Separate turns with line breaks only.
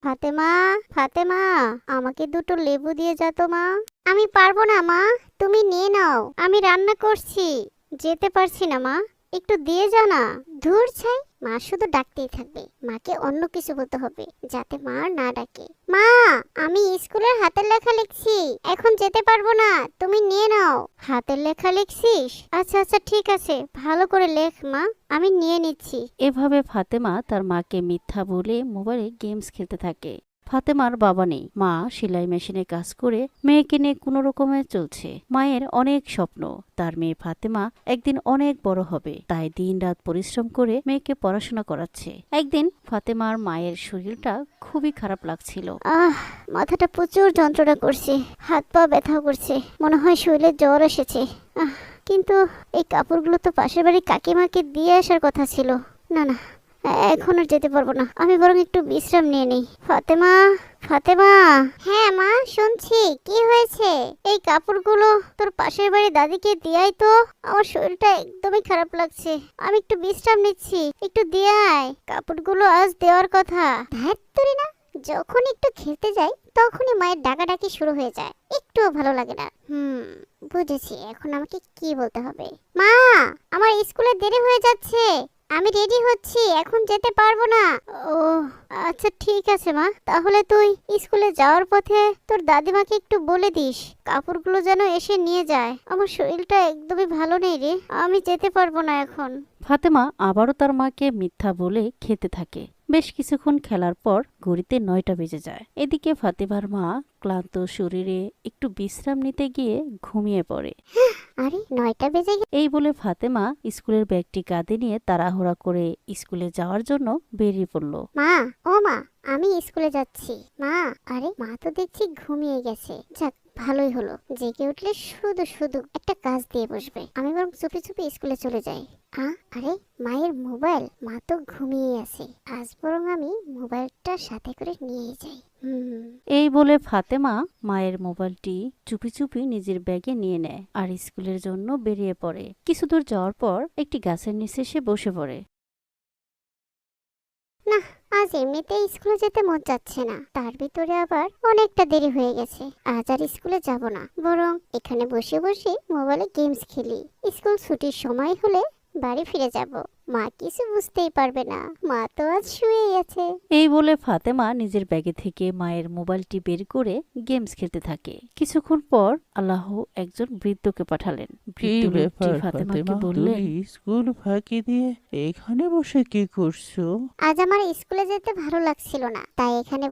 ফাতেমা, ফাতেমা, আমাকে দুটো লেবু দিয়ে যা তো মা। আমি পারবো না মা, তুমি নিয়ে নাও, আমি রান্না করছি। যেতে পারছি না মা, একটু দিয়ে যাও না। ধুর ছাই, মা শুধু ডাকতেই থাকবে। মাকে অন্য কিছু বলতে হবে যাতে মা আর না ডাকে। মা, আমি স্কুলের হাতের লেখা লিখছি, এখন যেতে পারবো না, তুমি নিয়ে নাও। হাতের লেখা লিখছিস? আচ্ছা আচ্ছা ঠিক আছে, ভালো করে লেখ মা, আমি নিয়ে নিচ্ছি।
এভাবে ফাতেমা তার মাকে মিথ্যা বলে মোবাইলে গেমস খেলতে থাকে। ফাতেমার বাবা নেই, মা সেলাই মেশিনে কাজ করে মেয়েকে নিয়ে কোনো রকমে চলছে। মায়ের অনেক স্বপ্ন তার মেয়ে ফাতেমা একদিন অনেক বড় হবে, তাই দিনরাত পরিশ্রম করে মেয়েকে পড়াশোনা করাচ্ছে। একদিন ফাতেমার মায়ের শরীরটা খুবই খারাপ লাগছিল।
মাথাটা প্রচুর যন্ত্রণা করছে, হাত পা ব্যথা করছে, মনে হয় শরীরে জ্বর এসেছে। কিন্তু এই কাপড়গুলো তো পাশের বাড়ির কাকিমাকে দিয়ে আসার কথা ছিল। না না, এখন আর যেতে পারবো না, আমি বরং একটু বিশ্রাম নিয়ে নিই। ফাতেমা, ফাতেমা। হ্যাঁ মা, শুনছি, কি হয়েছে? এই কাপড়গুলো তোর পাশের বাড়ির দাদিকে দিয়াই তো, আমার শরীরটা একদমই খারাপ লাগছে, আমি একটু বিশ্রাম নিচ্ছি, একটু দিয়ে আয়। কাপড়গুলো আজ দেওয়ার কথা। ধ্যাত তুরি না, যখন একটু খেলতে যাই তখনই মায়ের ডাকাডাকি শুরু হয়ে যায়, একটুও ভালো লাগে না। বুঝেছি, এখন আমাকে কি বলতে হবে। মা, আমার স্কুলে দেরি হয়ে যাচ্ছে, আমি রেডি হচ্ছি, এখন যেতে পারবো না। ও আচ্ছা ঠিক আছে মা, তাহলে তুই স্কুলে যাওয়ার পথে তোর দাদিমাকে একটু বলে দিস কাপড়গুলো যেন এসে নিয়ে যায়, আমার শরীরটা একদমই ভালো নেই রে, আমি যেতে পারবো না এখন।
ফাতেমা আবারও তার মাকে মিথ্যা বলে খেতে থাকে। বেশ কিছুক্ষণ খেলার পর ঘড়িতে 9টা বেজে যায়। এদিকে ফাতেমার মা ক্লান্ত শরীরে একটু বিশ্রাম নিতে গিয়ে ঘুমিয়ে পড়ে।
আরে 9টা বেজে গেছে।
এই বলে ফাতেমা স্কুলের ব্যাগটি কাঁধে নিয়ে তাড়াহুড়া করে স্কুলে যাওয়ার জন্য বেরিয়ে পড়ল।
মা, ও মা, আমি স্কুলে যাচ্ছি। মা, আরে মা তো দেখছি ঘুমিয়ে গেছে। যাক, ভালোই হলো, জেগে উঠলে শুধু শুধু একটা কাজ দিয়ে বসবে, আমি বরং চুপি চুপি স্কুলে চলে যাই। আরে মায়ের মোবাইল, মা তো ঘুমিয়ে আছে, আজ বরং আমি মোবাইলটা সাথে করে নিয়ে যাই।
এই বলে ফাতেমা মায়ের মোবাইলটি চুপি চুপি নিজের ব্যাগে নিয়ে নেয় আর স্কুলের জন্য বেরিয়ে পড়ে। কিছু দূর যাওয়ার পর একটি গাছের নিচে সে বসে পড়ে।
না, আজ এমনিতেই স্কুলে যেতে মন চাচ্ছে না, তার ভিতরে আবার অনেকটা দেরি হয়ে গেছে। আজ আর স্কুলে যাব না, বরং এখানে বসে বসে মোবাইলে গেমস খেলি। স্কুল ছুটির সময় হলে বাড়ি ফিরে যাব, মা কিছু বুঝতেই পারবে না, মা তো আজ শুয়েই আছে।
এই বলে ফাতেমা নিজের ব্যাগে থেকে মায়ের মোবাইলটি বের করে গেমস খেলতে থাকে। কিছুক্ষণ পর আল্লাহ একজন বৃদ্ধকে পাঠালেন।
কি
বৃদ্ধ লোকটি
ব্যাপার
ফাতেমাকে
ফাতেমা,
বললেন,
তুমি স্কুল ফাঁকি দিয়ে এখানে বসে কি করছো?
আজ আমার স্কুলে যেতে ভালো লাগছিল না, তাই এখানে